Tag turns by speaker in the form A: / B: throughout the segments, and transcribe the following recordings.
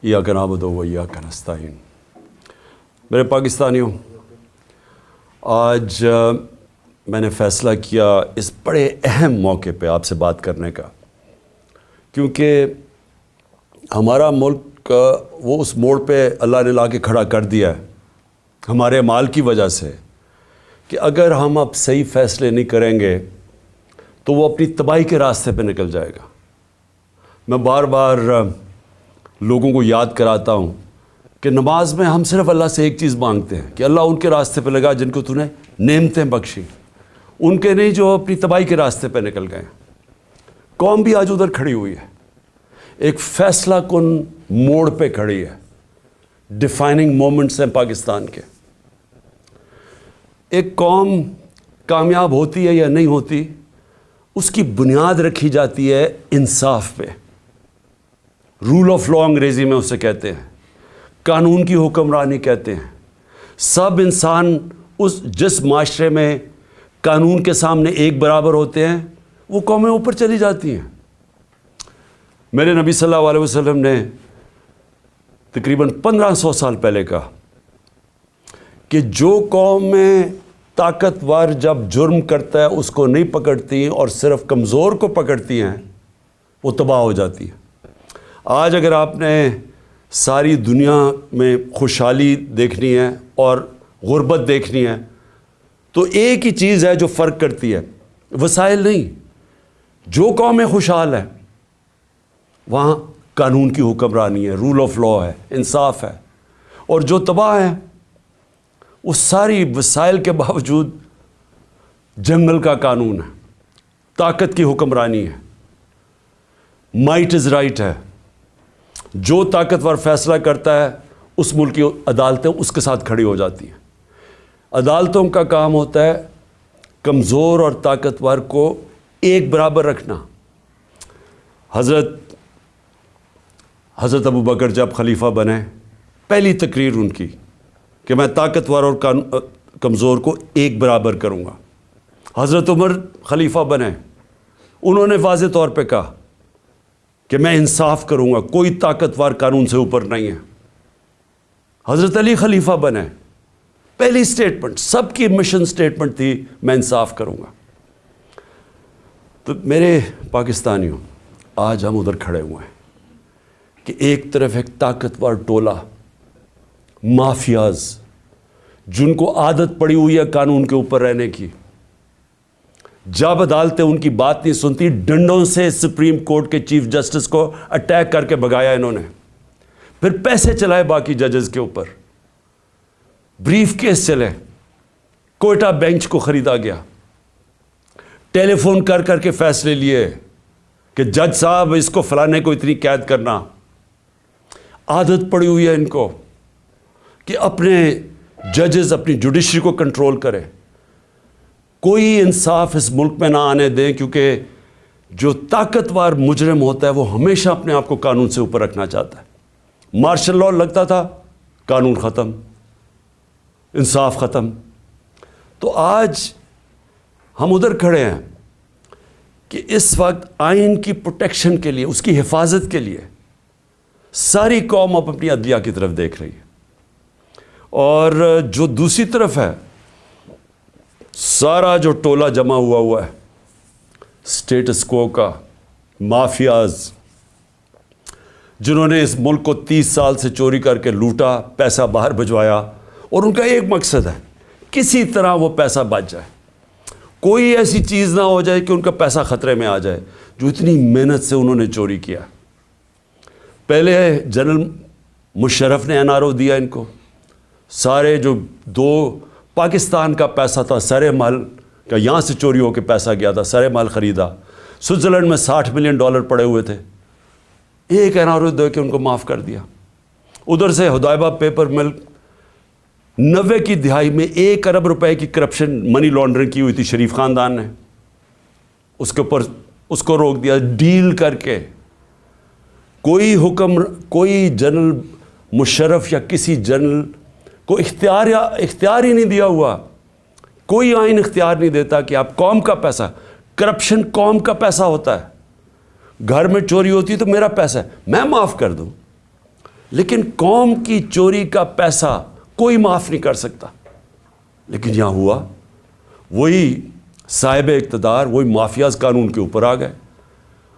A: ایاک نعبد و ایاک نستعین۔ میرے پاکستانیوں، آج میں نے فیصلہ کیا اس بڑے اہم موقع پہ آپ سے بات کرنے کا، کیونکہ ہمارا ملک وہ اس موڑ پہ اللہ نے لا کے کھڑا کر دیا ہے ہمارے اعمال کی وجہ سے کہ اگر ہم اب صحیح فیصلے نہیں کریں گے تو وہ اپنی تباہی کے راستے پہ نکل جائے گا۔ میں بار بار لوگوں کو یاد کراتا ہوں کہ نماز میں ہم صرف اللہ سے ایک چیز مانگتے ہیں کہ اللہ ان کے راستے پہ لگا جن کو تو نے نعمتیں بخشی، ان کے نہیں جو اپنی تباہی کے راستے پہ نکل گئے۔ قوم بھی آج ادھر کھڑی ہوئی ہے، ایک فیصلہ کن موڑ پہ کھڑی ہے۔ ڈیفائننگ مومنٹس ہیں پاکستان کے۔ ایک قوم کامیاب ہوتی ہے یا نہیں ہوتی، اس کی بنیاد رکھی جاتی ہے انصاف پہ۔ رول آف لا انگریزی میں اسے کہتے ہیں، قانون کی حکمرانی کہتے ہیں۔ سب انسان جس معاشرے میں قانون کے سامنے ایک برابر ہوتے ہیں وہ قومیں اوپر چلی جاتی ہیں۔ میرے نبی صلی اللہ علیہ وسلم نے تقریباً 1500 سال پہلے کہا کہ جو قوم میں طاقتور جب جرم کرتا ہے اس کو نہیں پکڑتی اور صرف کمزور کو پکڑتی ہیں وہ تباہ ہو جاتی ہے۔ آج اگر آپ نے ساری دنیا میں خوشحالی دیکھنی ہے اور غربت دیکھنی ہے تو ایک ہی چیز ہے جو فرق کرتی ہے، وسائل نہیں۔ جو قومیں خوشحال ہیں وہاں قانون کی حکمرانی ہے، رول آف لا ہے، انصاف ہے، اور جو تباہ ہیں وہ ساری وسائل کے باوجود جنگل کا قانون ہے، طاقت کی حکمرانی ہے، مائٹ از رائٹ ہے۔ جو طاقتور فیصلہ کرتا ہے اس ملک کی عدالتیں اس کے ساتھ کھڑی ہو جاتی ہیں۔ عدالتوں کا کام ہوتا ہے کمزور اور طاقتور کو ایک برابر رکھنا۔ حضرت ابو بکر جب خلیفہ بنے، پہلی تقریر ان کی کہ میں طاقتور اور کمزور کو ایک برابر کروں گا۔ حضرت عمر خلیفہ بنے، انہوں نے واضح طور پہ کہا کہ میں انصاف کروں گا، کوئی طاقتور قانون سے اوپر نہیں ہے۔ حضرت علی خلیفہ بنے، پہلی سٹیٹمنٹ، سب کی مشن سٹیٹمنٹ تھی میں انصاف کروں گا۔ تو میرے پاکستانیوں، آج ہم ادھر کھڑے ہوئے ہیں کہ ایک طرف ایک طاقتور ٹولہ، مافیاز، جن کو عادت پڑی ہوئی ہے قانون کے اوپر رہنے کی، جب عدالتیں ان کی بات نہیں سنتی ڈنڈوں سے سپریم کورٹ کے چیف جسٹس کو اٹیک کر کے بھگایا انہوں نے، پھر پیسے چلائے باقی ججز کے اوپر، بریف کیس چلے، کوئٹہ بینچ کو خریدا گیا، ٹیلی فون کر کر کے فیصلے لیے کہ جج صاحب اس کو فلانے کو اتنی قید کرنا۔ عادت پڑی ہوئی ہے ان کو کہ اپنے ججز اپنی جوڈیشری کو کنٹرول کرے۔ کوئی انصاف اس ملک میں نہ آنے دیں، کیونکہ جو طاقتور مجرم ہوتا ہے وہ ہمیشہ اپنے آپ کو قانون سے اوپر رکھنا چاہتا ہے۔ مارشل لاء لگتا تھا، قانون ختم، انصاف ختم۔ تو آج ہم ادھر کھڑے ہیں کہ اس وقت آئین کی پروٹیکشن کے لیے، اس کی حفاظت کے لیے ساری قوم اب اپنی عدلیہ کی طرف دیکھ رہی ہے، اور جو دوسری طرف ہے سارا جو ٹولہ جمع ہوا ہے سٹیٹس کو کا، مافیاز، جنہوں نے اس ملک کو 30 سال سے چوری کر کے لوٹا، پیسہ باہر بھجوایا، اور ان کا ایک مقصد ہے کسی طرح وہ پیسہ بچ جائے، کوئی ایسی چیز نہ ہو جائے کہ ان کا پیسہ خطرے میں آ جائے جو اتنی محنت سے انہوں نے چوری کیا۔ پہلے جنرل مشرف نے NRO دیا ان کو، سارے جو 2 پاکستان کا پیسہ تھا سارے مال کا، یہاں سے چوری ہو کے پیسہ گیا تھا، سارے مال خریدا، سوئٹزرلینڈ میں $60 ملین پڑے ہوئے تھے، ایک NRO دے کے ان کو معاف کر دیا۔ ادھر سے حدائبہ پیپر مل 90 کی دہائی میں 1 ارب روپے کی کرپشن منی لانڈرنگ کی ہوئی تھی شریف خاندان نے، اس کے اوپر اس کو روک دیا ڈیل کر کے۔ کوئی جنرل مشرف یا کسی جنرل کو اختیار ہی نہیں دیا ہوا، کوئی آئین اختیار نہیں دیتا کہ آپ قوم کا پیسہ، کرپشن قوم کا پیسہ ہوتا ہے، گھر میں چوری ہوتی ہے تو میرا پیسہ ہے، میں معاف کر دوں، لیکن قوم کی چوری کا پیسہ کوئی معاف نہیں کر سکتا. لیکن یہاں ہوا وہی صاحب اقتدار, وہی مافیاز قانون کے اوپر آ گئے,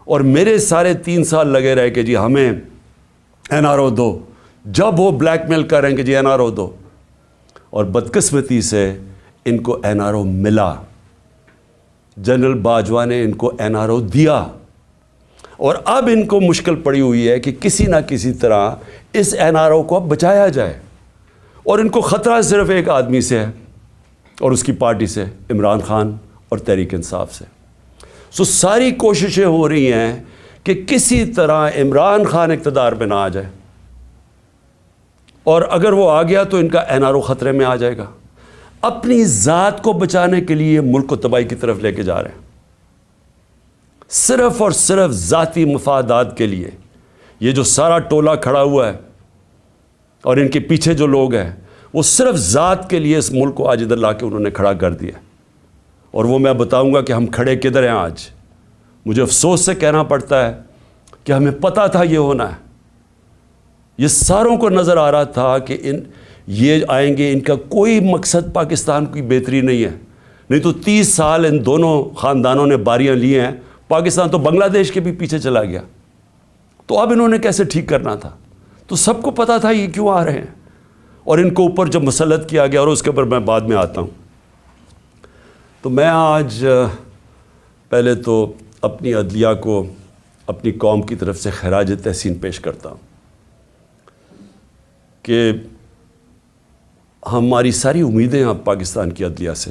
A: اور میرے سارے 3 سال لگے رہے کہ جی ہمیں این آر او دو. جب وہ بلیک میل کر رہے ہیں کہ جی این آر او دو, اور بدقسمتی سے ان کو این آر او ملا. جنرل باجوہ نے ان کو این آر او دیا, اور اب ان کو مشکل پڑی ہوئی ہے کہ کسی نہ کسی طرح اس این آر او کو اب بچایا جائے. اور ان کو خطرہ صرف ایک آدمی سے ہے, اور اس کی پارٹی سے, عمران خان اور تحریک انصاف سے. ساری کوششیں ہو رہی ہیں کہ کسی طرح عمران خان اقتدار پہ نہ آ جائے, اور اگر وہ آ گیا تو ان کا این آر او خطرے میں آ جائے گا. اپنی ذات کو بچانے کے لیے ملک کو تباہی کی طرف لے کے جا رہے ہیں, صرف اور صرف ذاتی مفادات کے لیے. یہ جو سارا ٹولہ کھڑا ہوا ہے اور ان کے پیچھے جو لوگ ہیں, وہ صرف ذات کے لیے اس ملک کو آج ادھر لا کے انہوں نے کھڑا کر دیا. اور وہ میں بتاؤں گا کہ ہم کھڑے کدھر ہیں آج. مجھے افسوس سے کہنا پڑتا ہے کہ ہمیں پتہ تھا یہ ہونا ہے. یہ ساروں کو نظر آ رہا تھا کہ یہ آئیں گے, ان کا کوئی مقصد پاکستان کی بہتری نہیں ہے. نہیں تو 30 سال ان دونوں خاندانوں نے باریاں لی ہیں, پاکستان تو بنگلہ دیش کے بھی پیچھے چلا گیا. تو اب انہوں نے کیسے ٹھیک کرنا تھا؟ تو سب کو پتہ تھا یہ کیوں آ رہے ہیں, اور ان کو اوپر جب مسلط کیا گیا, اور اس کے اوپر میں بعد میں آتا ہوں. تو میں آج پہلے تو اپنی عدلیہ کو اپنی قوم کی طرف سے خراج تحسین پیش کرتا ہوں کہ ہماری ساری امیدیں اب پاکستان کی عدلیہ سے.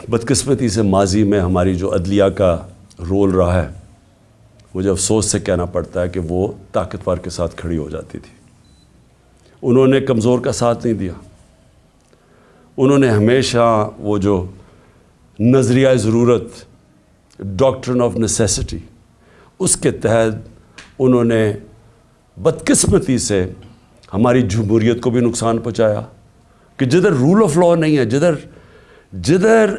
A: بدقسمتی سے ماضی میں ہماری جو عدلیہ کا رول رہا ہے, مجھے افسوس سے کہنا پڑتا ہے کہ وہ طاقتور کے ساتھ کھڑی ہو جاتی تھی. انہوں نے کمزور کا ساتھ نہیں دیا. انہوں نے ہمیشہ وہ جو نظریہ ضرورت, ڈاکٹرن آف نیسیسٹی, اس کے تحت انہوں نے بدقسمتی سے ہماری جمہوریت کو بھی نقصان پہنچایا. کہ جدھر رول آف لاء نہیں ہے, جدھر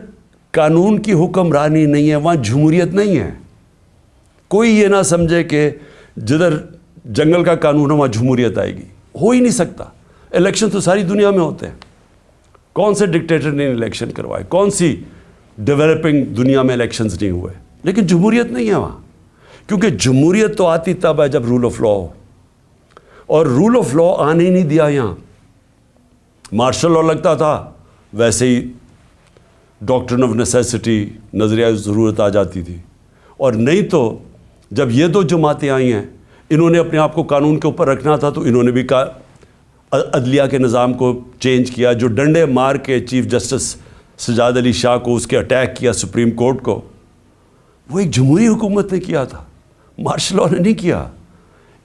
A: قانون کی حکمرانی نہیں ہے, وہاں جمہوریت نہیں ہے. کوئی یہ نہ سمجھے کہ جدھر جنگل کا قانون ہے وہاں جمہوریت آئے گی. ہو ہی نہیں سکتا. الیکشن تو ساری دنیا میں ہوتے ہیں. کون سے ڈکٹیٹر نے الیکشن کروائے, کون سی ڈیولپنگ دنیا میں الیکشنز نہیں ہوئے, لیکن جمہوریت نہیں ہے وہاں. کیونکہ جمہوریت تو آتی تب ہے جب رول آف لاء ہو, اور رول آف لاء آنے ہی نہیں دیا یہاں. مارشل لاء لگتا تھا, ویسے ہی ڈاکٹرن آف نیسیسٹی, نظریہ ضرورت آ جاتی تھی. اور نہیں تو جب یہ دو جماعتیں آئی ہیں, انہوں نے اپنے آپ کو قانون کے اوپر رکھنا تھا, تو انہوں نے بھی عدلیہ کے نظام کو چینج کیا. جو ڈنڈے مار کے چیف جسٹس سجاد علی شاہ کو اس کے اٹیک کیا سپریم کورٹ کو, وہ ایک جمہوری حکومت نے کیا تھا, مارشل لاء نے نہیں کیا.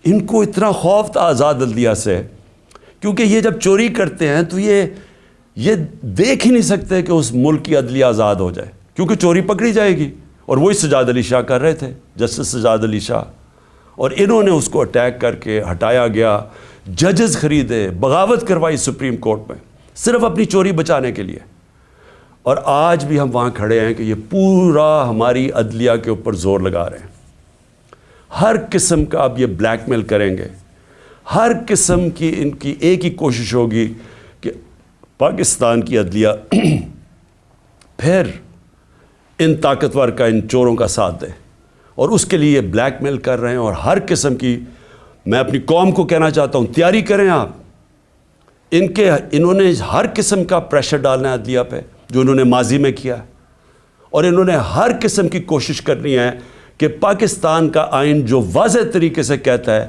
A: ان کو اتنا خوف تھا آزاد عدلیہ سے, کیونکہ یہ جب چوری کرتے ہیں تو یہ دیکھ ہی نہیں سکتے کہ اس ملک کی عدلیہ آزاد ہو جائے, کیونکہ چوری پکڑی جائے گی. اور وہی سجاد علی شاہ کر رہے تھے, جسٹس سجاد علی شاہ, اور انہوں نے اس کو اٹیک کر کے ہٹایا گیا. ججز خریدے, بغاوت کروائی سپریم کورٹ میں, صرف اپنی چوری بچانے کے لیے. اور آج بھی ہم وہاں کھڑے ہیں کہ یہ پورا ہماری عدلیہ کے اوپر زور لگا رہے ہیں. ہر قسم کا اب یہ بلیک میل کریں گے, ہر قسم کی ان کی ایک ہی کوشش ہوگی کہ پاکستان کی عدلیہ پھر ان طاقتور کا, ان چوروں کا ساتھ دے. اور اس کے لیے یہ بلیک میل کر رہے ہیں. اور ہر قسم کی, میں اپنی قوم کو کہنا چاہتا ہوں, تیاری کریں آپ. انہوں نے ہر قسم کا پریشر ڈالنا ہے عدلیہ پہ, جو انہوں نے ماضی میں کیا ہے. اور انہوں نے ہر قسم کی کوشش کرنی ہے کہ پاکستان کا آئین جو واضح طریقے سے کہتا ہے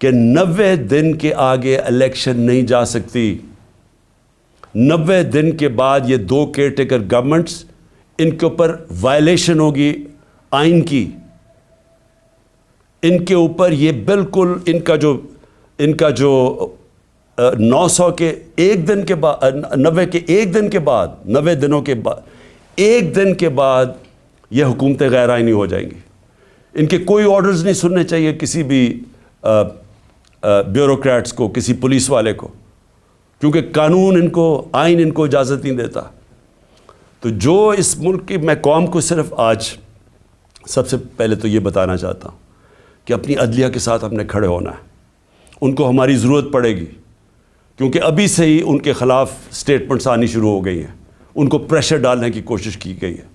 A: کہ 90 دن کے آگے الیکشن نہیں جا سکتی. 90 دن کے بعد یہ 2 کیئر ٹیکر گورنمنٹس, ان کے اوپر وائلیشن ہوگی آئین کی. ان کے اوپر یہ بالکل ان کا جو 900 کے ایک دن کے بعد, 90 کے ایک دن کے بعد, 90 دنوں کے بعد, ایک دن کے بعد یہ حکومتیں غیر آئینی ہو جائیں گی. ان کے کوئی آرڈرز نہیں سننے چاہیے کسی بھی بیوروکریٹس کو, کسی پولیس والے کو, کیونکہ قانون ان کو, آئین ان کو اجازت نہیں دیتا. تو جو اس ملک کی, میں قوم کو صرف آج سب سے پہلے تو یہ بتانا چاہتا ہوں کہ اپنی عدلیہ کے ساتھ ہم نے کھڑے ہونا ہے. ان کو ہماری ضرورت پڑے گی کیونکہ ابھی سے ہی ان کے خلاف سٹیٹمنٹس آنی شروع ہو گئی ہیں. ان کو پریشر ڈالنے کی کوشش کی گئی ہے.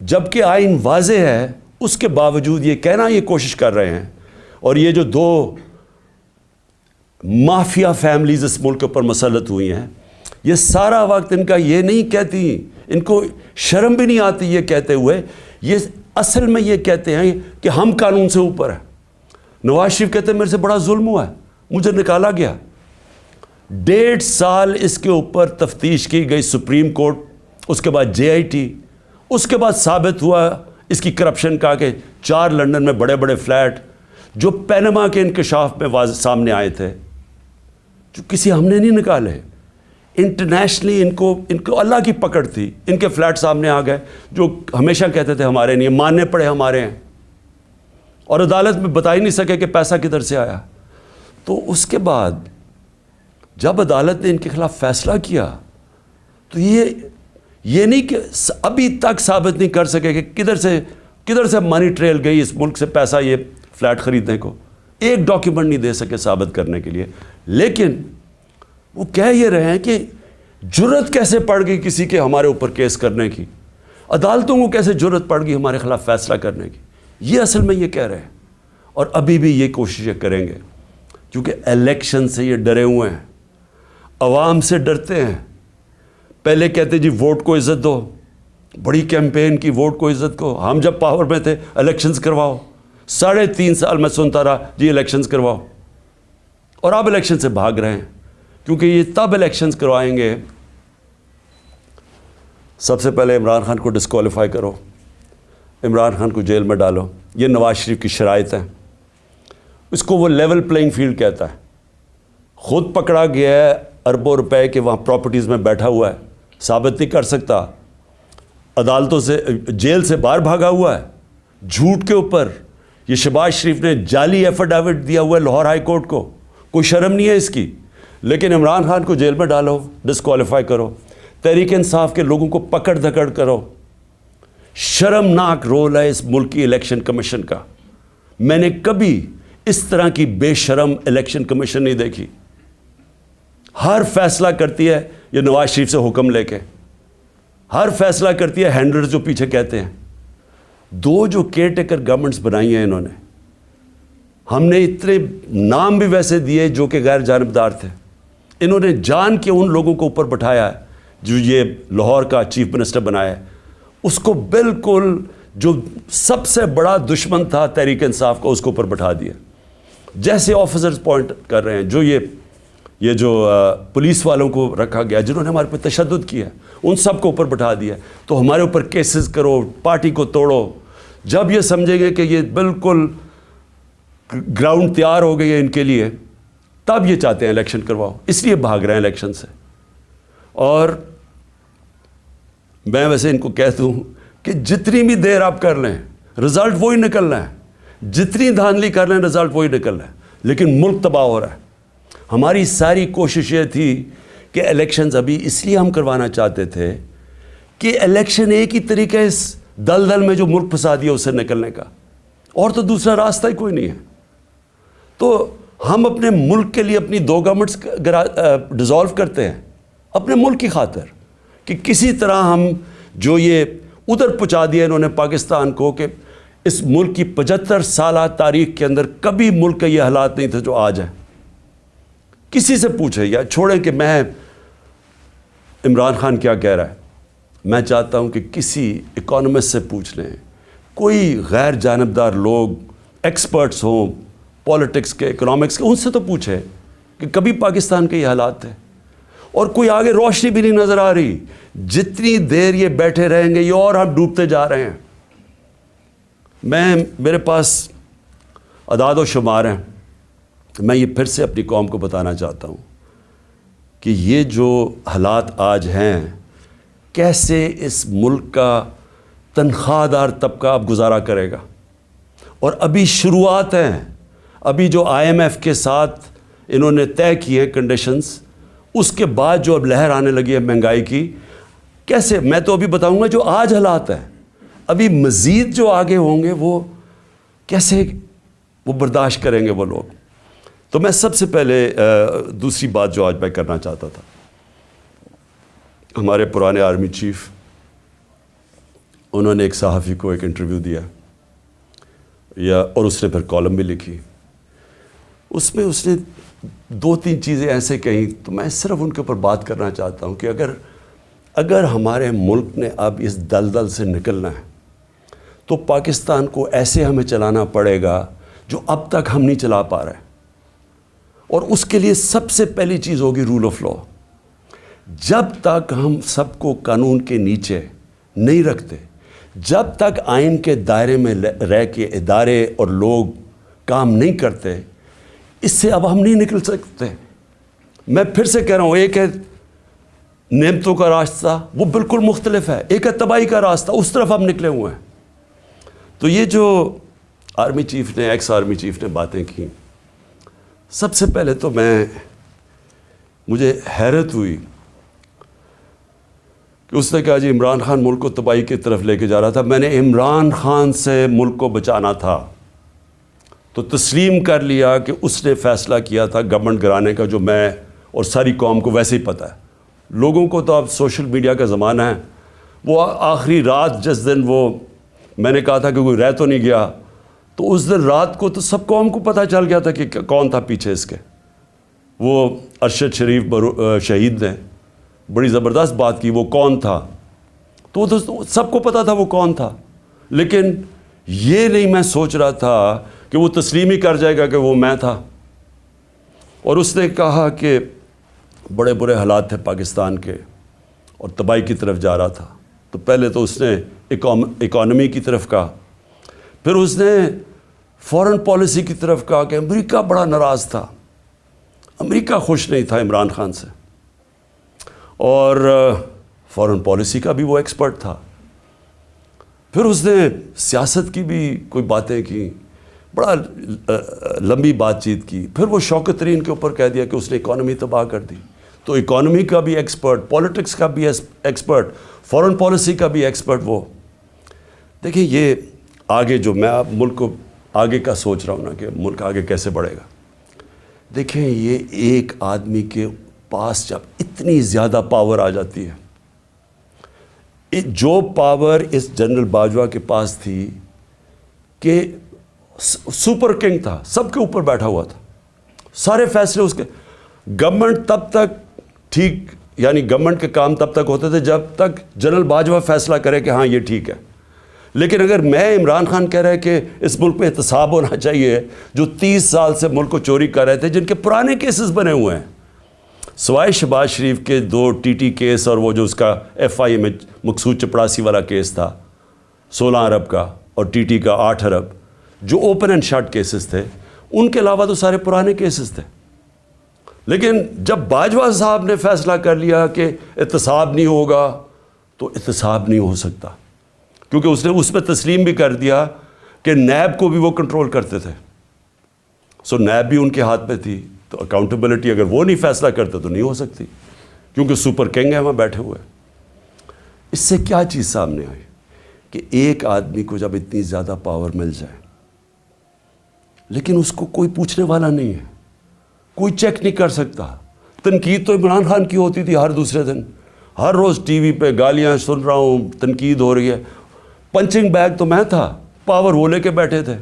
A: جبکہ آئین واضح ہے اس کے باوجود یہ کہنا یہ کوشش کر رہے ہیں. اور یہ جو 2 مافیا فیملیز اس ملک کے اوپر مسلط ہوئی ہیں, یہ سارا وقت ان کا یہ نہیں کہتی, ان کو شرم بھی نہیں آتی یہ کہتے ہوئے, یہ اصل میں یہ کہتے ہیں کہ ہم قانون سے اوپر ہیں. نواز شریف کہتے ہیں میرے سے بڑا ظلم ہوا ہے, مجھے نکالا گیا. 1.5 سال اس کے اوپر تفتیش کی گئی سپریم کورٹ, اس کے بعد JIT, اس کے بعد ثابت ہوا اس کی کرپشن کا کہ 4 لندن میں بڑے بڑے فلیٹ جو پینما کے انکشاف میں سامنے آئے تھے, جو کسی ہم نے نہیں نکالے. انٹرنیشنلی ان کو اللہ کی پکڑ تھی, ان کے فلیٹ سامنے آ گئے جو ہمیشہ کہتے تھے ہمارے نہیں, ماننے پڑے ہمارے ہیں, اور عدالت میں بتا ہی نہیں سکے کہ پیسہ کدھر سے آیا. تو اس کے بعد جب عدالت نے ان کے خلاف فیصلہ کیا تو یہ نہیں کہ ابھی تک ثابت نہیں کر سکے کہ کدھر سے منی ٹریل گئی اس ملک سے پیسہ یہ فلیٹ خریدنے کو. ایک ڈاکیومنٹ نہیں دے سکے ثابت کرنے کے لیے. لیکن وہ کہہ یہ رہے ہیں کہ جرت کیسے پڑ گئی کسی کے ہمارے اوپر کیس کرنے کی, عدالتوں کو کیسے جرت پڑ گئی ہمارے خلاف فیصلہ کرنے کی. یہ اصل میں یہ کہہ رہے ہیں, اور ابھی بھی یہ کوششیں کریں گے کیونکہ الیکشن سے یہ ڈرے ہوئے ہیں, عوام سے ڈرتے ہیں. پہلے کہتے جی ووٹ کو عزت دو, بڑی کیمپین کی ووٹ کو عزت کو. ہم جب پاور میں تھے الیکشنز کرواؤ, 3.5 سال میں سنتا رہا جی الیکشنز کرواؤ, اور اب الیکشن سے بھاگ رہے ہیں کیونکہ یہ تب الیکشنز کروائیں گے. سب سے پہلے عمران خان کو ڈسکوالیفائی کرو, عمران خان کو جیل میں ڈالو. یہ نواز شریف کی شرائط ہیں. اس کو وہ لیول پلینگ فیلڈ کہتا ہے. خود پکڑا گیا ہے اربوں روپے کے وہاں پراپرٹیز میں بیٹھا ہوا ہے, ثابت نہیں کر سکتا. عدالتوں سے جیل سے باہر بھاگا ہوا ہے جھوٹ کے اوپر. یہ شہباز شریف نے جعلی ایفیڈیوٹ دیا ہوا ہے لاہور ہائی کورٹ کو, کوئی شرم نہیں ہے اس کی. لیکن عمران خان کو جیل میں ڈالو, ڈسکوالیفائی کرو. تحریک انصاف کے لوگوں کو پکڑ دھکڑ کرو. شرمناک رول ہے اس ملک کی الیکشن کمیشن کا. میں نے کبھی اس طرح کی بے شرم الیکشن کمیشن نہیں دیکھی. ہر فیصلہ کرتی ہے یہ نواز شریف سے حکم لے کے, ہر فیصلہ کرتی ہے ہینڈلرز جو پیچھے کہتے ہیں. 2 جو کیئر ٹیکر گورنمنٹس بنائی ہیں انہوں نے, ہم نے اتنے نام بھی ویسے دیے جو کہ غیر جانبدار تھے. انہوں نے جان کے ان لوگوں کو اوپر بٹھایا ہے جو یہ لاہور کا چیف منسٹر بنایا ہے, اس کو بالکل جو سب سے بڑا دشمن تھا تحریک انصاف کا اس کو اوپر بٹھا دیا. جیسے آفیسرز پوائنٹ کر رہے ہیں جو یہ جو پولیس والوں کو رکھا گیا جنہوں نے ہمارے پہ تشدد کیا, ان سب کو اوپر بٹھا دیا. تو ہمارے اوپر کیسز کرو, پارٹی کو توڑو. جب یہ سمجھیں گے کہ یہ بالکل گراؤنڈ تیار ہو گئی ہے ان کے لیے, تب یہ چاہتے ہیں الیکشن کرواؤ, اس لیے بھاگ رہے ہیں الیکشن سے. اور میں ویسے ان کو کہتا ہوں کہ جتنی بھی دیر آپ کر لیں رزلٹ وہی نکلنا ہے, جتنی دھاندلی کر لیں رزلٹ وہی نکلنا ہے. لیکن ملک تباہ ہو رہا ہے. ہماری ساری کوشش یہ تھی کہ الیکشنز ابھی اس لیے ہم کروانا چاہتے تھے کہ الیکشن ایک ہی طریقہ اس دلدل میں جو ملک پھنسا دیا اس سے نکلنے کا, اور تو دوسرا راستہ ہی کوئی نہیں ہے. تو ہم اپنے ملک کے لیے اپنی 2 گورنمنٹس ڈیزالو کرتے ہیں اپنے ملک کی خاطر کہ کسی طرح ہم جو یہ ادھر پہنچا دیا انہوں نے پاکستان کو کہ اس ملک کی 75 سالہ تاریخ کے اندر کبھی ملک کا یہ حالات نہیں تھے جو آج ہیں. کسی سے پوچھیں یا چھوڑیں کہ میں عمران خان کیا کہہ رہا ہے, میں چاہتا ہوں کہ کسی اکانومسٹ سے پوچھ لیں, کوئی غیر جانبدار لوگ ایکسپرٹس ہوں پالیٹکس کے, اکنامکس کے, ان سے تو پوچھیں کہ کبھی پاکستان کے یہ حالات تھے. اور کوئی آگے روشنی بھی نہیں نظر آ رہی. جتنی دیر یہ بیٹھے رہیں گے یہ اور ہم ڈوبتے جا رہے ہیں. میرے پاس اعداد و شمار ہیں, میں یہ پھر سے اپنی قوم کو بتانا چاہتا ہوں کہ یہ جو حالات آج ہیں, کیسے اس ملک کا تنخواہ دار طبقہ اب گزارا کرے گا. اور ابھی شروعات ہیں, ابھی جو IMF کے ساتھ انہوں نے طے کی ہیں کنڈیشنز, اس کے بعد جو اب لہر آنے لگی ہے مہنگائی کی, کیسے, میں تو ابھی بتاؤں گا جو آج حالات ہیں, ابھی مزید جو آگے ہوں گے وہ کیسے وہ برداشت کریں گے وہ لوگ. تو میں سب سے پہلے دوسری بات جو آج میں کرنا چاہتا تھا، ہمارے پرانے آرمی چیف، انہوں نے ایک صحافی کو ایک انٹرویو دیا اور اس نے پھر کالم بھی لکھی. اس میں اس نے 2-3 چیزیں ایسے کہیں، تو میں صرف ان کے اوپر بات کرنا چاہتا ہوں کہ اگر ہمارے ملک نے اب اس دلدل سے نکلنا ہے تو پاکستان کو ایسے ہمیں چلانا پڑے گا جو اب تک ہم نہیں چلا پا رہے. اور اس کے لیے سب سے پہلی چیز ہوگی رول آف لا. جب تک ہم سب کو قانون کے نیچے نہیں رکھتے، جب تک آئین کے دائرے میں رہ کے ادارے اور لوگ کام نہیں کرتے، اس سے اب ہم نہیں نکل سکتے. میں پھر سے کہہ رہا ہوں، ایک ہے نعمتوں کا راستہ، وہ بالکل مختلف ہے. ایک ہے تباہی کا راستہ، اس طرف ہم نکلے ہوئے ہیں. تو یہ جو آرمی چیف نے، ایکس آرمی چیف نے باتیں کی، سب سے پہلے تو مجھے حیرت ہوئی کہ اس نے کہا جی عمران خان ملک کو تباہی کی طرف لے کے جا رہا تھا. میں نے عمران خان سے ملک کو بچانا تھا تو تسلیم کر لیا کہ اس نے فیصلہ کیا تھا گورنمنٹ گرانے کا، جو میں اور ساری قوم کو ویسے ہی پتہ ہے. لوگوں کو تو اب سوشل میڈیا کا زمانہ ہے. وہ آخری رات جس دن میں نے کہا تھا کہ کوئی رہ تو نہیں گیا، تو اس دن رات کو تو سب قوم کو پتہ چل گیا تھا کہ کون تھا پیچھے اس کے. وہ ارشد شریف شہید نے بڑی زبردست بات کی، وہ کون تھا، تو سب کو پتہ تھا وہ کون تھا. لیکن یہ نہیں میں سوچ رہا تھا کہ وہ تسلیم ہی کر جائے گا کہ وہ میں تھا. اور اس نے کہا کہ بڑے برے حالات تھے پاکستان کے اور تباہی کی طرف جا رہا تھا. تو پہلے تو اس نے اکانومی کی طرف کہا، پھر اس نے فورن پالیسی کی طرف کہا کہ امریکہ بڑا ناراض تھا، امریکہ خوش نہیں تھا عمران خان سے، اور فورن پالیسی کا بھی وہ ایکسپرٹ تھا. پھر اس نے سیاست کی بھی کوئی باتیں کی، بڑا لمبی بات چیت کی. پھر وہ شوکت ترین کے اوپر کہہ دیا کہ اس نے اکانومی تباہ کر دی. تو اکانومی کا بھی ایکسپرٹ، پولیٹکس کا بھی ایکسپرٹ، فورن پالیسی کا بھی ایکسپرٹ. وہ دیکھیں، یہ آگے جو میں اب ملک کو آگے کا سوچ رہا ہوں نا کہ ملک آگے کیسے بڑھے گا. دیکھیں، یہ ایک آدمی کے پاس جب اتنی زیادہ پاور آ جاتی ہے، جو پاور اس جنرل باجوہ کے پاس تھی کہ سپر کنگ تھا، سب کے اوپر بیٹھا ہوا تھا، سارے فیصلے اس کے. گورنمنٹ تب تک ٹھیک، یعنی گورنمنٹ کے کام تب تک ہوتے تھے جب تک جنرل باجوہ فیصلہ کرے کہ ہاں یہ ٹھیک ہے. لیکن اگر میں عمران خان کہہ رہے کہ اس ملک میں احتساب ہونا چاہیے، جو 30 سال سے ملک کو چوری کر رہے تھے، جن کے پرانے کیسز بنے ہوئے ہیں، سوائے شہباز شریف کے 2 TT کیس اور وہ جو اس کا FI میں مقصود چپڑاسی والا کیس تھا 16 ارب کا، اور TT کا 8 ارب، جو اوپن اینڈ شٹ کیسز تھے، ان کے علاوہ تو سارے پرانے کیسز تھے. لیکن جب باجوہ صاحب نے فیصلہ کر لیا کہ احتساب نہیں ہوگا، تو احتساب نہیں ہو سکتا، کیونکہ اس نے اس میں تسلیم بھی کر دیا کہ نیب کو بھی وہ کنٹرول کرتے تھے. سو نیب بھی ان کے ہاتھ میں تھی، تو اکاؤنٹیبلٹی اگر وہ نہیں فیصلہ کرتے تو نہیں ہو سکتی، کیونکہ سپر کنگ ہیں وہاں بیٹھے ہوئے. اس سے کیا چیز سامنے آئی کہ ایک آدمی کو جب اتنی زیادہ پاور مل جائے، لیکن اس کو کوئی پوچھنے والا نہیں ہے، کوئی چیک نہیں کر سکتا. تنقید تو عمران خان کی ہوتی تھی ہر دوسرے دن، ہر روز ٹی وی پہ گالیاں سن رہا ہوں، تنقید ہو رہی ہے. پنچنگ بیگ تو میں تھا، پاور وہ لے کے بیٹھے تھے.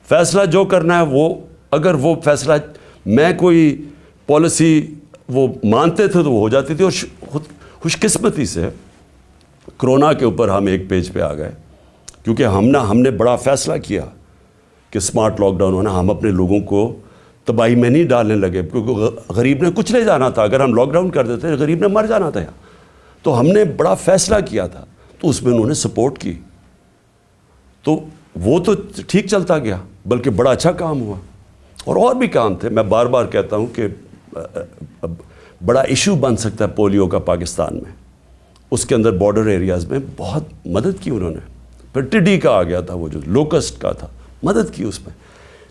A: فیصلہ جو کرنا ہے وہ، اگر وہ فیصلہ میں کوئی پالیسی وہ مانتے تھے تو وہ ہو جاتی تھی. اور خوش قسمتی سے کرونا کے اوپر ہم ایک پیج پہ آ گئے، کیونکہ ہم نے بڑا فیصلہ کیا کہ سمارٹ لاک ڈاؤن ہونا. ہم اپنے لوگوں کو تباہی میں نہیں ڈالنے لگے، کیونکہ غریب نے کچھ نہیں جانا تھا. اگر ہم لاک ڈاؤن کر دیتے غریب نے مر جانا تھا. تو ہم نے بڑا فیصلہ کیا تھا، تو اس میں انہوں نے سپورٹ کی، تو وہ تو ٹھیک چلتا گیا، بلکہ بڑا اچھا کام ہوا. اور بھی کام تھے. میں بار بار کہتا ہوں کہ بڑا ایشو بن سکتا ہے پولیو کا پاکستان میں. اس کے اندر بارڈر ایریاز میں بہت مدد کی انہوں نے. پھر ٹڈی کا آ گیا تھا، وہ جو لوکسٹ کا تھا، مدد کی اس میں.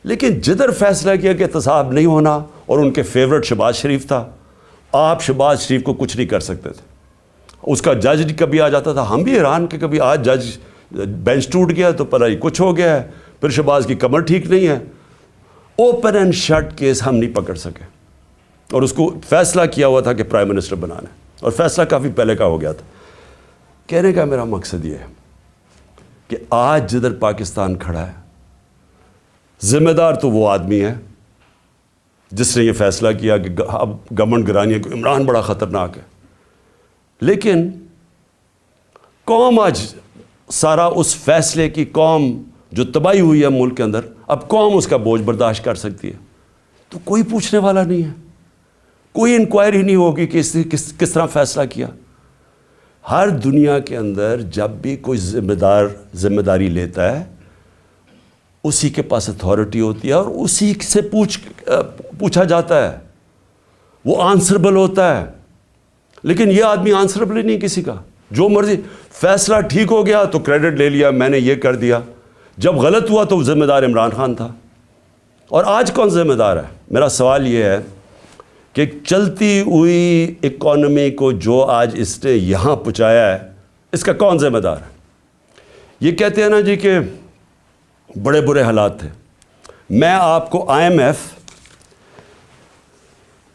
A: لیکن جدھر فیصلہ کیا کہ احتساب نہیں ہونا، اور ان کے فیورٹ شہباز شریف تھا، آپ شہباز شریف کو کچھ نہیں کر سکتے تھے. اس کا جج کبھی آ جاتا تھا، ہم بھی حیران کہ کبھی آج جج بینچ ٹوٹ گیا تو پتہ ہی کچھ ہو گیا ہے، پھر شہباز کی کمر ٹھیک نہیں ہے، اوپن اینڈ شٹ کیس ہم نہیں پکڑ سکے، اور اس کو فیصلہ کیا ہوا تھا کہ پرائم منسٹر بنانا ہے، اور فیصلہ کافی پہلے کا ہو گیا تھا۔ کہنے کا میرا مقصد یہ ہے کہ آج جدھر پاکستان کھڑا ہے، ذمہ دار تو وہ آدمی ہے جس نے یہ فیصلہ کیا کہ اب گورنمنٹ گرانی ہے، عمران بڑا خطرناک ہے، لیکن قوم آج سارا اس فیصلے کی، قوم جو تباہی ہوئی ہے ملک کے اندر، اب قوم اس کا بوجھ برداشت کر سکتی ہے، تو کوئی پوچھنے والا نہیں ہے، کوئی انکوائری نہیں ہوگی کہ کس طرح فیصلہ کیا۔ ہر دنیا کے اندر جب بھی کوئی ذمہ داری لیتا ہے، اسی کے پاس اتھارٹی ہوتی ہے اور اسی سے پوچھا جاتا ہے، وہ آنسربل ہوتا ہے۔ لیکن یہ آدمی آنسربل ہی نہیں کسی کا، جو مرضی فیصلہ ٹھیک ہو گیا تو کریڈٹ لے لیا، میں نے یہ کر دیا، جب غلط ہوا تو ذمہ دار عمران خان تھا۔ اور آج کون ذمہ دار ہے؟ میرا سوال یہ ہے کہ چلتی ہوئی اکانومی کو جو آج اس نے یہاں پہنچایا ہے، اس کا کون ذمہ دار ہے؟ یہ کہتے ہیں نا جی کہ بڑے برے حالات تھے۔ میں آپ کو IMF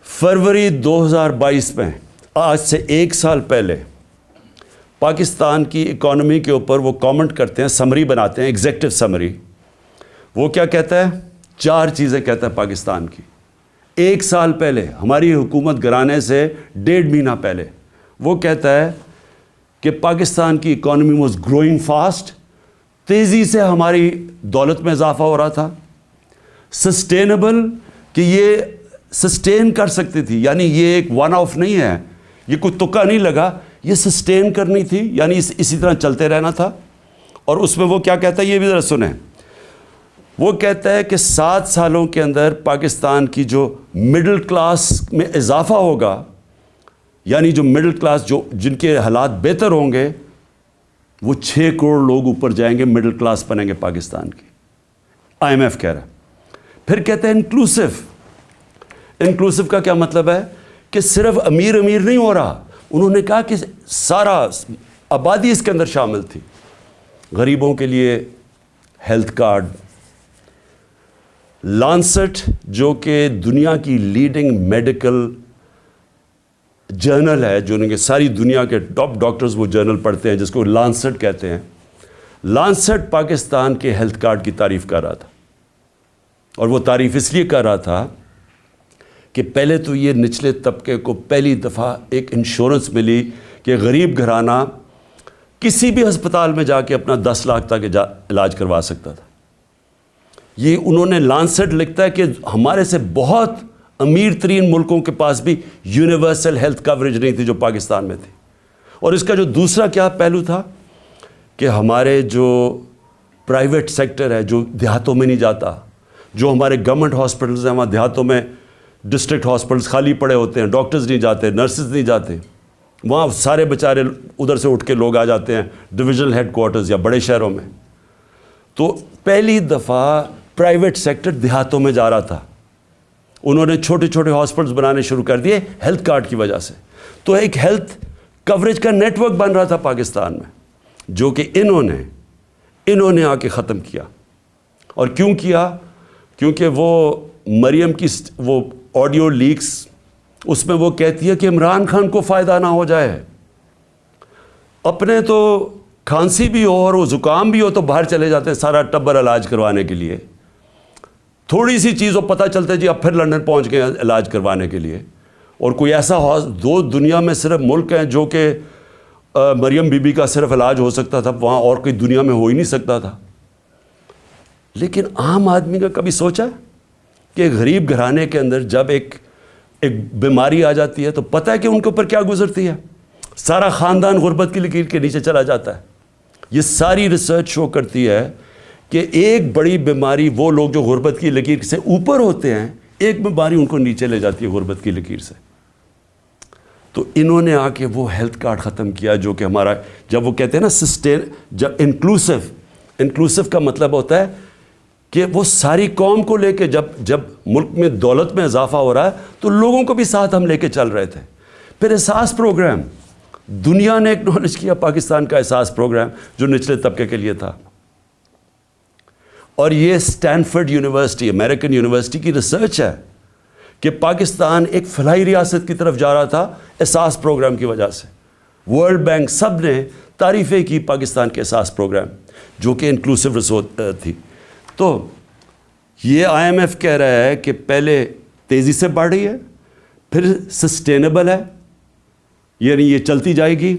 A: فروری 2022 میں، آج سے 1 سال پہلے، پاکستان کی اکانومی کے اوپر وہ کامنٹ کرتے ہیں، سمری بناتے ہیں، ایگزیکٹو سمری۔ وہ کیا کہتا ہے؟ 4 چیزیں کہتا ہے پاکستان کی۔ 1 سال پہلے، ہماری حکومت گرانے سے 1.5 مہینہ پہلے، وہ کہتا ہے کہ پاکستان کی اکانومی واز گروئنگ فاسٹ، تیزی سے ہماری دولت میں اضافہ ہو رہا تھا، سسٹینیبل، کہ یہ سسٹین کر سکتی تھی، یعنی یہ ایک ون آف نہیں ہے، یہ کوئی تکا نہیں لگا، یہ سسٹین کرنی تھی، یعنی اسی طرح چلتے رہنا تھا۔ اور اس میں وہ کیا کہتا ہے، یہ بھی ذرا سنیں۔ وہ کہتا ہے کہ 7 سالوں کے اندر پاکستان کی جو مڈل کلاس میں اضافہ ہوگا، یعنی جو مڈل کلاس، جن کے حالات بہتر ہوں گے، وہ 6 کروڑ لوگ اوپر جائیں گے، مڈل کلاس بنیں گے پاکستان کی۔ IMF کہہ رہا ہے۔ پھر کہتے ہیں انکلوسیو۔ انکلوسیو کا کیا مطلب ہے؟ کہ صرف امیر نہیں ہو رہا، انہوں نے کہا کہ سارا آبادی اس کے اندر شامل تھی۔ غریبوں کے لیے ہیلتھ کارڈ، لانسٹ جو کہ دنیا کی لیڈنگ میڈیکل جرنل ہے، جو کہ ساری دنیا کے ٹاپ ڈاکٹرز وہ جرنل پڑھتے ہیں، جس کو لانسٹ کہتے ہیں، لانسٹ پاکستان کے ہیلتھ کارڈ کی تعریف کر رہا تھا۔ اور وہ تعریف اس لیے کر رہا تھا کہ پہلے تو یہ نچلے طبقے کو پہلی دفعہ ایک انشورنس ملی کہ غریب گھرانہ کسی بھی ہسپتال میں جا کے اپنا 10 لاکھ تک علاج کروا سکتا تھا۔ یہ انہوں نے لانسٹ لکھتا ہے کہ ہمارے سے بہت امیر ترین ملکوں کے پاس بھی یونیورسل ہیلتھ کوریج نہیں تھی جو پاکستان میں تھی۔ اور اس کا جو دوسرا کیا پہلو تھا کہ ہمارے جو پرائیویٹ سیکٹر ہے، جو دیہاتوں میں نہیں جاتا، جو ہمارے گورنمنٹ ہاسپٹلز ہیں، وہاں دیہاتوں میں ڈسٹرکٹ ہاسپٹلز خالی پڑے ہوتے ہیں، ڈاکٹرز نہیں جاتے، نرسز نہیں جاتے، وہاں سارے بیچارے ادھر سے اٹھ کے لوگ آ جاتے ہیں ڈویژنل ہیڈ کوارٹرز یا بڑے شہروں میں۔ تو پہلی دفعہ پرائیویٹ سیکٹر دیہاتوں میں جا رہا تھا، انہوں نے چھوٹے چھوٹے ہاسپٹلز بنانے شروع کر دیے ہیلتھ کارڈ کی وجہ سے۔ تو ایک ہیلتھ کوریج کا نیٹ ورک بن رہا تھا پاکستان میں، جو کہ انہوں نے آ کے ختم کیا۔ اور کیوں کیا؟ کیونکہ وہ مریم کی وہ آڈیو لیکس، اس میں وہ کہتی ہے کہ عمران خان کو فائدہ نہ ہو جائے، اپنے تو کھانسی بھی ہو اور وہ زکام بھی ہو تو باہر چلے جاتے ہیں سارا ٹبر علاج کروانے کے لیے، تھوڑی سی چیز ہو پتہ چلتا ہے جی اب پھر لندن پہنچ گئے علاج کروانے کے لیے۔ اور کوئی ایسا دنیا میں صرف ملک ہیں جو کہ مریم بی بی کا صرف علاج ہو سکتا تھا، وہاں اور کوئی دنیا میں ہو ہی نہیں سکتا تھا۔ لیکن عام آدمی کا کبھی سوچا کہ غریب گھرانے کے اندر جب ایک بیماری آ جاتی ہے تو پتہ ہے کہ ان کے اوپر کیا گزرتی ہے؟ سارا خاندان غربت کی لکیر کے نیچے چلا جاتا ہے۔ یہ ساری ریسرچ شو کرتی ہے کہ ایک بڑی بیماری وہ لوگ جو غربت کی لکیر سے اوپر ہوتے ہیں، ایک بیماری ان کو نیچے لے جاتی ہے غربت کی لکیر سے۔ تو انہوں نے آ کے وہ ہیلتھ کارڈ ختم کیا، جو کہ ہمارا، جب وہ کہتے ہیں نا سسٹین، جب انکلوسیو کا مطلب ہوتا ہے کہ وہ ساری قوم کو لے کے، جب ملک میں دولت میں اضافہ ہو رہا ہے تو لوگوں کو بھی ساتھ ہم لے کے چل رہے تھے۔ پھر احساس پروگرام، دنیا نے ایکنالج کیا پاکستان کا احساس پروگرام جو نچلے طبقے کے لیے تھا۔ اور یہ اسٹینفرڈ یونیورسٹی, امریکن یونیورسٹی کی ریسرچ ہے کہ پاکستان ایک فلاحی ریاست کی طرف جا رہا تھا احساس پروگرام کی وجہ سے. ورلڈ بینک سب نے تعریفیں کی پاکستان کے احساس پروگرام, جو کہ انکلوسیو تھی. تو یہ IMF کہہ رہا ہے کہ پہلے تیزی سے بڑھ رہی ہے, پھر سسٹینیبل ہے, یعنی یہ چلتی جائے گی.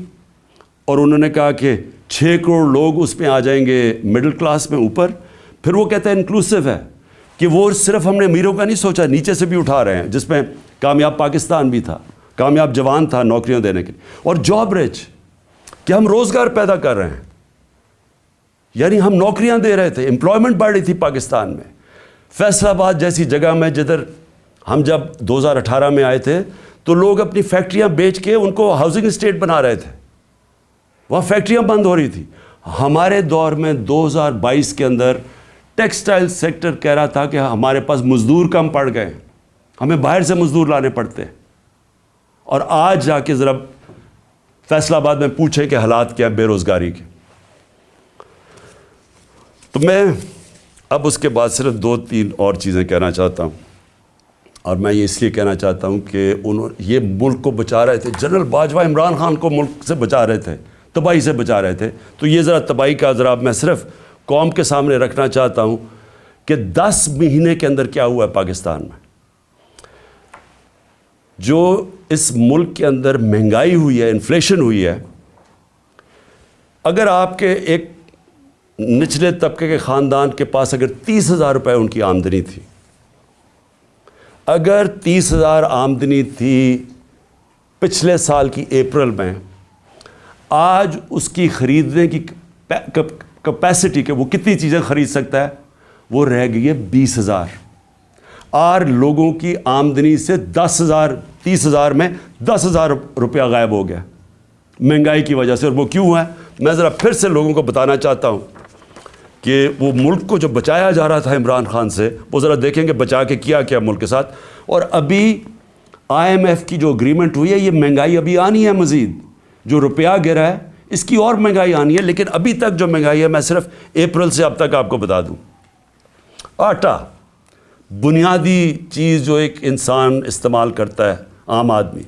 A: اور انہوں نے کہا کہ 6 کروڑ لوگ اس میں آ جائیں گے مڈل کلاس میں اوپر. پھر وہ کہتا ہے انکلوسیو ہے, کہ وہ صرف ہم نے امیروں کا نہیں سوچا, نیچے سے بھی اٹھا رہے ہیں, جس میں کامیاب پاکستان بھی تھا, کامیاب جوان تھا نوکریاں دینے کے لیے. اور جاب رچ, کہ ہم روزگار پیدا کر رہے ہیں, یعنی ہم نوکریاں دے رہے تھے, امپلائمنٹ بڑھ رہی تھی پاکستان میں. فیصل آباد جیسی جگہ میں, جدھر ہم جب 2018 میں آئے تھے تو لوگ اپنی فیکٹریاں بیچ کے ان کو ہاؤسنگ اسٹیٹ بنا رہے تھے, وہاں فیکٹریاں بند ہو رہی تھی. ہمارے دور میں 2022 کے اندر ٹیکسٹائل سیکٹر کہہ رہا تھا کہ ہمارے پاس مزدور کم پڑ گئے, ہمیں باہر سے مزدور لانے پڑتے. اور آج جا کے ذرا فیصل آباد میں پوچھیں کہ حالات کیا ہیں بے روزگاری کے. تو میں اب اس کے بعد صرف 2-3 اور چیزیں کہنا چاہتا ہوں, اور میں یہ اس لیے کہنا چاہتا ہوں کہ یہ ملک کو بچا رہے تھے. جنرل باجوہ عمران خان کو ملک سے بچا رہے تھے, تباہی سے بچا رہے تھے. تو یہ ذرا تباہی کا ذرا میں صرف قوم کے سامنے رکھنا چاہتا ہوں کہ 10 مہینے کے اندر کیا ہوا ہے پاکستان میں. جو اس ملک کے اندر مہنگائی ہوئی ہے, انفلیشن ہوئی ہے. اگر آپ کے ایک نچلے طبقے کے خاندان کے پاس اگر 30,000 روپے ان کی آمدنی تھی, اگر 30,000 آمدنی تھی پچھلے سال کی اپریل میں, آج اس کی خریدنے کی کیپیسٹی کہ وہ کتنی چیزیں خرید سکتا ہے, وہ رہ گئی ہے 20,000. اور لوگوں کی آمدنی سے 10,000 30,000 میں 10,000 روپیہ غائب ہو گیا مہنگائی کی وجہ سے. اور وہ کیوں ہے, میں ذرا پھر سے لوگوں کو بتانا چاہتا ہوں کہ وہ ملک کو جو بچایا جا رہا تھا عمران خان سے, وہ ذرا دیکھیں کہ بچا کے کیا کیا ملک کے ساتھ. اور ابھی IMF کی جو اگریمنٹ ہوئی ہے, یہ مہنگائی ابھی آنی ہے مزید, جو روپیہ گرا ہے اس کی اور مہنگائی آنی ہے. لیکن ابھی تک جو مہنگائی ہے, میں صرف اپریل سے اب تک آپ کو بتا دوں. آٹا, بنیادی چیز جو ایک انسان استعمال کرتا ہے, عام آدمی,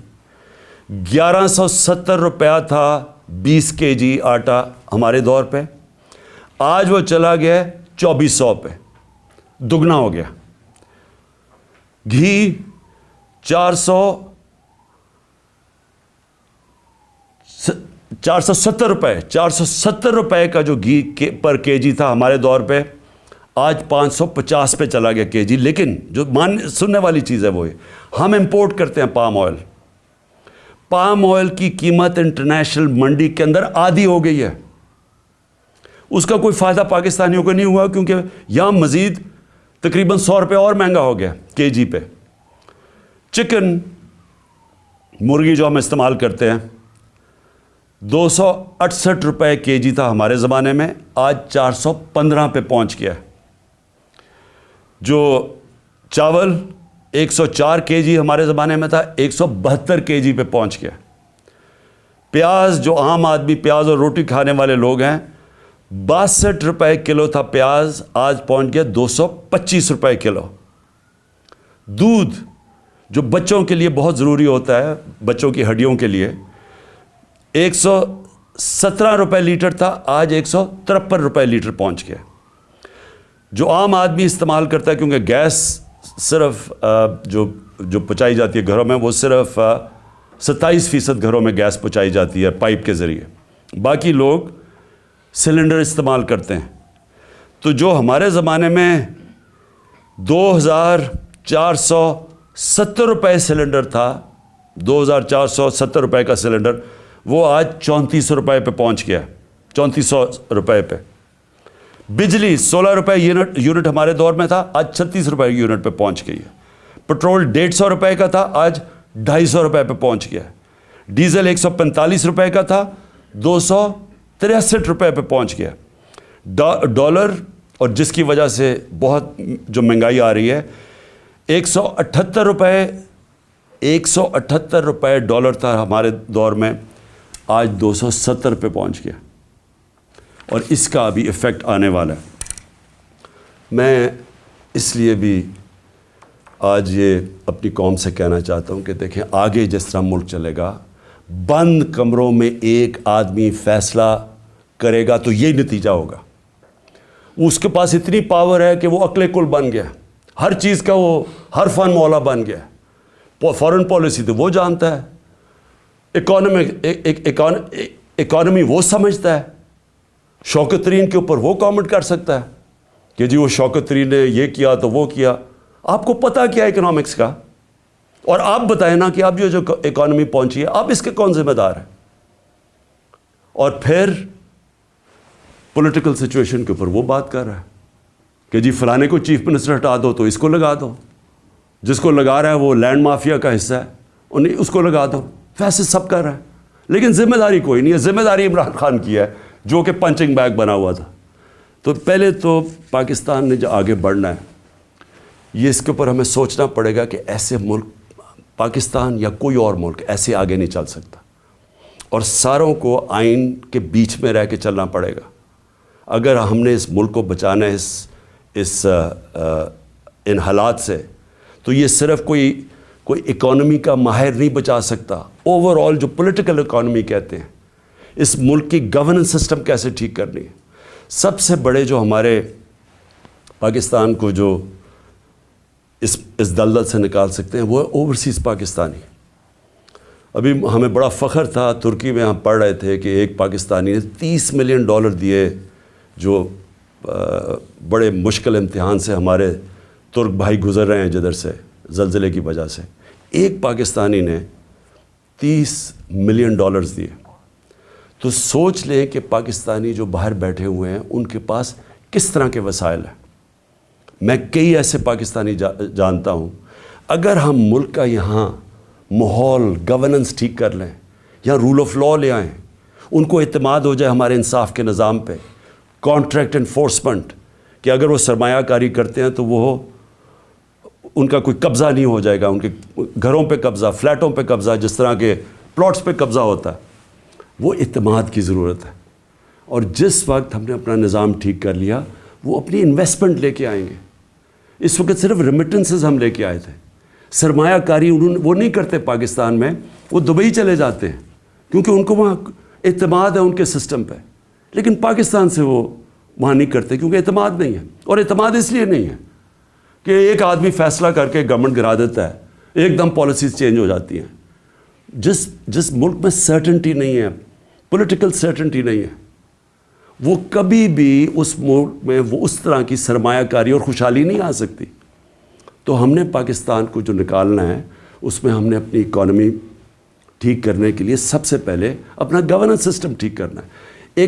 A: 1170 روپیہ تھا 20 kg آٹا ہمارے دور پہ. آج وہ چلا گیا 2400 پہ, دگنا ہو گیا. گھی 470 روپے, 470 روپے کا جو گھی پر kg تھا ہمارے دور پہ, آج 550 پہ چلا گیا kg. لیکن جو سننے والی چیز ہے وہ ہم امپورٹ کرتے ہیں پام آئل. پام آئل کی قیمت انٹرنیشنل منڈی کے اندر آدھی ہو گئی ہے. اس کا کوئی فائدہ پاکستانیوں کو نہیں ہوا, کیونکہ یہاں مزید تقریباً 100 روپے اور مہنگا ہو گیا kg پہ. چکن, مرغی جو ہم استعمال کرتے ہیں, 268 روپے kg تھا ہمارے زمانے میں, آج 415 پہ پہنچ گیا. جو چاول 104 kg ہمارے زمانے میں تھا, 172 kg پہ پہنچ گیا. پیاز, جو عام آدمی پیاز اور روٹی کھانے والے لوگ ہیں, 62 روپے کلو تھا پیاز, آج پہنچ گیا 225 روپے کلو. دودھ, جو بچوں کے لیے بہت ضروری ہوتا ہے, بچوں کی ہڈیوں کے لیے, 117 روپے لیٹر تھا, آج 153 روپے لیٹر پہنچ گیا. جو عام آدمی استعمال کرتا ہے, کیونکہ گیس صرف جو پہنچائی جاتی ہے گھروں میں, وہ صرف 27% گھروں میں گیس پہنچائی جاتی ہے پائپ کے ذریعے, باقی لوگ سلنڈر استعمال کرتے ہیں. تو جو ہمارے زمانے میں 2470 روپے سلنڈر تھا, 2470 روپے کا سلنڈر, وہ آج 3400 روپے پہ پہنچ گیا, 3400 روپے پہ. بجلی 16 روپے یونٹ ہمارے دور میں تھا, آج 36 روپے یونٹ پہ پہنچ گئی ہے. پٹرول 150 روپے کا تھا, آج 250 روپے پہ پہنچ گیا. ڈیزل 145 روپے کا تھا, 263 روپے پہ پہنچ گیا. ڈالر, اور جس کی وجہ سے بہت جو مہنگائی آ رہی ہے, 178 روپے ڈالر تھا ہمارے دور میں, آج 270 پہ پہنچ گیا. اور اس کا ابھی ایفیکٹ آنے والا ہے. میں اس لیے بھی آج یہ اپنی قوم سے کہنا چاہتا ہوں کہ دیکھیں آگے جس طرح ملک چلے گا، بند کمروں میں ایک آدمی فیصلہ کرے گا تو یہ نتیجہ ہوگا. اس کے پاس اتنی پاور ہے کہ وہ عقل کل بن گیا، ہر چیز کا وہ ہر فن مولا بن گیا. فارن پالیسی تو وہ جانتا ہے، اکانومی وہ سمجھتا ہے، شوکت ترین کے اوپر وہ کامنٹ کر سکتا ہے کہ جی وہ شوکت ترین نے یہ کیا تو وہ کیا. آپ کو پتہ کیا اکنامکس کا؟ اور آپ بتائیں نا کہ آپ جو اکانومی پہنچی ہے آپ اس کے کون ذمہ دار ہیں؟ اور پھر پولیٹیکل سچویشن کے اوپر وہ بات کر رہا ہے کہ جی فلانے کو چیف منسٹر ہٹا دو تو اس کو لگا دو، جس کو لگا رہا ہے وہ لینڈ مافیا کا حصہ ہے اس کو لگا دو. فیصلے سب کر رہا ہے لیکن ذمہ داری کوئی نہیں ہے. ذمہ داری عمران خان کی ہے جو کہ پنچنگ بیگ بنا ہوا تھا. تو پہلے تو پاکستان نے جو آگے بڑھنا ہے یہ اس کے اوپر ہمیں سوچنا پڑے گا کہ ایسے ملک پاکستان یا کوئی اور ملک ایسے آگے نہیں چل سکتا، اور ساروں کو آئین کے بیچ میں رہ کے چلنا پڑے گا. اگر ہم نے اس ملک کو بچانا ہے ان حالات سے، تو یہ صرف کوئی اکانومی کا ماہر نہیں بچا سکتا. اوور آل جو پولیٹیکل اکانومی کہتے ہیں، اس ملک کی گورننس سسٹم کیسے ٹھیک کرنی ہے. سب سے بڑے جو ہمارے پاکستان کو جو اس دلدل سے نکال سکتے ہیں وہ اوورسیز پاکستانی. ابھی ہمیں بڑا فخر تھا، ترکی میں ہم پڑھ رہے تھے کہ ایک پاکستانی نے $30 ملین دیے، جو بڑے مشکل امتحان سے ہمارے ترک بھائی گزر رہے ہیں جدھر سے زلزلے کی وجہ سے. ایک پاکستانی نے $30 ملین دیے. تو سوچ لیں کہ پاکستانی جو باہر بیٹھے ہوئے ہیں ان کے پاس کس طرح کے وسائل ہیں. میں کئی ایسے پاکستانی جانتا ہوں. اگر ہم ملک کا یہاں ماحول گورننس ٹھیک کر لیں یا رول آف لا لے آئیں، ان کو اعتماد ہو جائے ہمارے انصاف کے نظام پہ، کانٹریکٹ انفورسمنٹ کہ اگر وہ سرمایہ کاری کرتے ہیں تو وہ ان کا کوئی قبضہ نہیں ہو جائے گا، ان کے گھروں پہ قبضہ، فلیٹوں پہ قبضہ، جس طرح کے پلاٹس پہ قبضہ ہوتا ہے. وہ اعتماد کی ضرورت ہے. اور جس وقت ہم نے اپنا نظام ٹھیک کر لیا وہ اپنی انویسٹمنٹ لے کے آئیں گے. اس وقت صرف ریمیٹنسز ہم لے کے آئے تھے، سرمایہ کاری وہ نہیں کرتے پاکستان میں، وہ دبئی چلے جاتے ہیں کیونکہ ان کو وہاں اعتماد ہے ان کے سسٹم پہ. لیکن پاکستان سے وہ وہاں نہیں کرتے کیونکہ اعتماد نہیں ہے. اور اعتماد اس لیے نہیں ہے کہ ایک آدمی فیصلہ کر کے گورنمنٹ گرا دیتا ہے، ایک دم پالیسیز چینج ہو جاتی ہیں. جس ملک میں سرٹنٹی نہیں ہے، پولیٹیکل سرٹنٹی نہیں ہے، وہ کبھی بھی اس ملک میں وہ اس طرح کی سرمایہ کاری اور خوشحالی نہیں آ سکتی. تو ہم نے پاکستان کو جو نکالنا ہے اس میں ہم نے اپنی اکانومی ٹھیک کرنے کے لیے سب سے پہلے اپنا گورننس سسٹم ٹھیک کرنا ہے.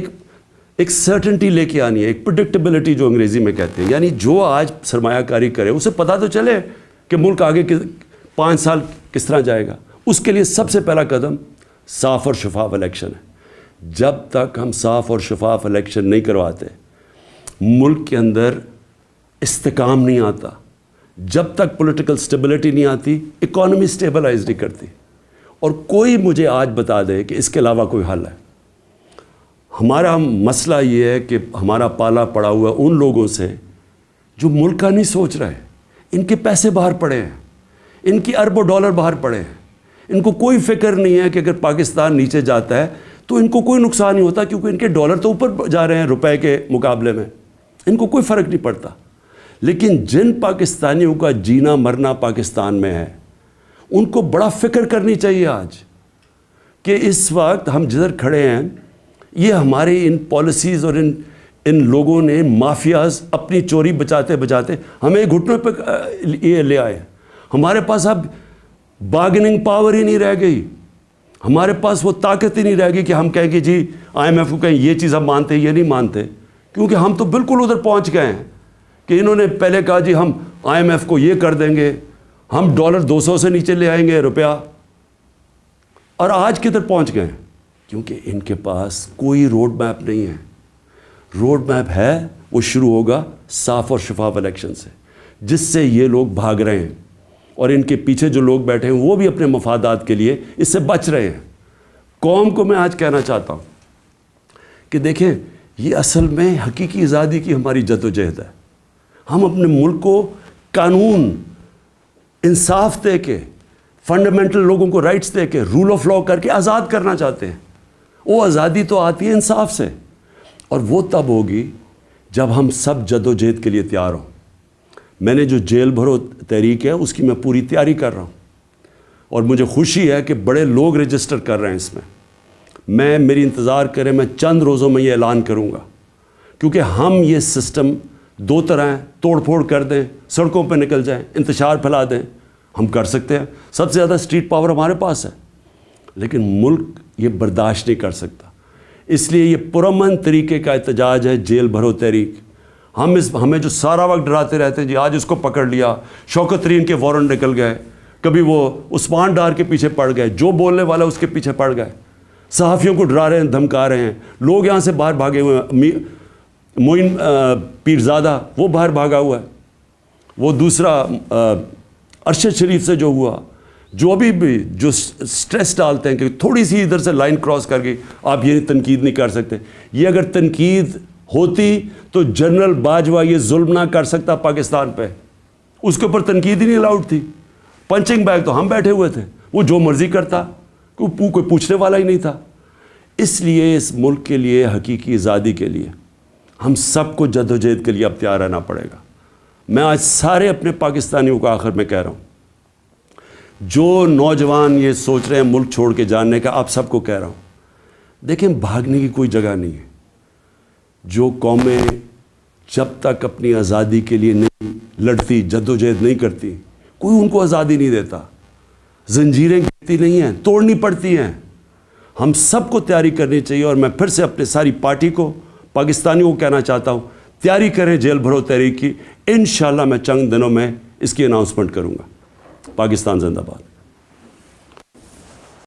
A: ایک سرٹنٹی لے کے آنی ہے، ایک پریڈکٹیبلٹی جو انگریزی میں کہتے ہیں. یعنی جو آج سرمایہ کاری کرے اسے پتہ تو چلے کہ ملک آگے 5 سال کس طرح جائے گا. اس کے لیے سب سے پہلا قدم صاف اور شفاف الیکشن ہے. جب تک ہم صاف اور شفاف الیکشن نہیں کرواتے ملک کے اندر استحکام نہیں آتا. جب تک پولیٹیکل سٹیبلٹی نہیں آتی اکانومی سٹیبلائز نہیں کرتی. اور کوئی مجھے آج بتا دے کہ اس کے علاوہ کوئی حل ہے. ہمارا مسئلہ یہ ہے کہ ہمارا پالا پڑا ہوا ان لوگوں سے جو ملک کا نہیں سوچ رہے. ان کے پیسے باہر پڑے ہیں، ان کی اربوں ڈالر باہر پڑے ہیں. ان کو کوئی فکر نہیں ہے کہ اگر پاکستان نیچے جاتا ہے تو ان کو کوئی نقصان نہیں ہوتا کیونکہ ان کے ڈالر تو اوپر جا رہے ہیں روپے کے مقابلے میں، ان کو کوئی فرق نہیں پڑتا. لیکن جن پاکستانیوں کا جینا مرنا پاکستان میں ہے ان کو بڑا فکر کرنی چاہیے آج کہ اس وقت ہم جدھر کھڑے ہیں یہ ہمارے ان پالیسیز اور ان لوگوں نے مافیاز اپنی چوری بچاتے بچاتے ہمیں گھٹنوں پہ یہ لے آئے. ہمارے پاس اب بارگننگ پاور ہی نہیں رہ گئی، ہمارے پاس وہ طاقت ہی نہیں رہ گئی کہ ہم کہیں کہ جی IMF کو کہیں یہ چیز ہم مانتے ہیں، یہ نہیں مانتے. کیونکہ ہم تو بالکل ادھر پہنچ گئے ہیں کہ انہوں نے پہلے کہا جی ہم IMF کو یہ کر دیں گے، ہم ڈالر 200 سے نیچے لے آئیں گے روپیہ، اور آج کدھر پہنچ گئے ہیں کیونکہ ان کے پاس کوئی روڈ میپ نہیں ہے. روڈ میپ ہے وہ شروع ہوگا صاف اور شفاف الیکشن سے، جس سے یہ لوگ بھاگ رہے ہیں اور ان کے پیچھے جو لوگ بیٹھے ہیں وہ بھی اپنے مفادات کے لیے اس سے بچ رہے ہیں. قوم کو میں آج کہنا چاہتا ہوں کہ دیکھیں یہ اصل میں حقیقی آزادی کی ہماری جد و جہد ہے. ہم اپنے ملک کو قانون انصاف دے کے فنڈامنٹل لوگوں کو رائٹس دے کے رول آف لا کر کے آزاد کرنا چاہتے ہیں. وہ آزادی تو آتی ہے انصاف سے, اور وہ تب ہوگی جب ہم سب جد و جہد کے لیے تیار ہوں. میں نے جو جیل بھرو تحریک ہے اس کی میں پوری تیاری کر رہا ہوں, اور مجھے خوشی ہے کہ بڑے لوگ رجسٹر کر رہے ہیں اس میں میری انتظار کریں, میں چند روزوں میں یہ اعلان کروں گا, کیونکہ ہم یہ سسٹم دو طرح ہیں, توڑ پھوڑ کر دیں, سڑکوں پہ نکل جائیں, انتشار پھیلا دیں, ہم کر سکتے ہیں. سب سے زیادہ اسٹریٹ پاور ہمارے پاس ہے, لیکن ملک یہ برداشت نہیں کر سکتا. اس لیے یہ پرامن طریقے کا احتجاج ہے جیل بھرو تحریک. ہمیں جو سارا وقت ڈراتے رہتے ہیں, جی آج اس کو پکڑ لیا, شوکت ترین کے وارنٹ نکل گئے, کبھی وہ عثمان ڈار کے پیچھے پڑ گئے, جو بولنے والا اس کے پیچھے پڑ گئے, صحافیوں کو ڈرا رہے ہیں, دھمکا رہے ہیں, لوگ یہاں سے باہر بھاگے ہوئے ہیں. معین پیرزادہ وہ باہر بھاگا ہوا ہے, وہ دوسرا ارشد شریف سے جو ہوا, جو ابھی بھی جو سٹریس ڈالتے ہیں کہ تھوڑی سی ادھر سے لائن کراس کر کے آپ یہ تنقید نہیں کر سکتے. یہ اگر تنقید ہوتی تو جنرل باجوہ یہ ظلم نہ کر سکتا پاکستان پہ, اس کے اوپر تنقید ہی نہیں الاؤڈ تھی. پنچنگ بیگ تو ہم بیٹھے ہوئے تھے, وہ جو مرضی کرتا, کوئی پوچھنے والا ہی نہیں تھا. اس لیے اس ملک کے لیے, حقیقی آزادی کے لیے ہم سب کو جد و جہد کے لیے اب تیار رہنا پڑے گا. میں آج سارے اپنے پاکستانیوں کو آخر میں کہہ رہا ہوں, جو نوجوان یہ سوچ رہے ہیں ملک چھوڑ کے جانے کا, آپ سب کو کہہ رہا ہوں, دیکھیں بھاگنے کی کوئی جگہ نہیں ہے. جو قومیں جب تک اپنی آزادی کے لیے نہیں لڑتی, جد و جہد نہیں کرتی, کوئی ان کو آزادی نہیں دیتا. زنجیریں گرتی نہیں ہیں, توڑنی پڑتی ہیں. ہم سب کو تیاری کرنی چاہیے, اور میں پھر سے اپنے ساری پارٹی کو, پاکستانیوں کو کہنا چاہتا ہوں, تیاری کریں جیل بھرو تحریک کی. انشاءاللہ میں چند دنوں میں اس کی اناؤنسمنٹ کروں گا. پاکستان زندہ باد.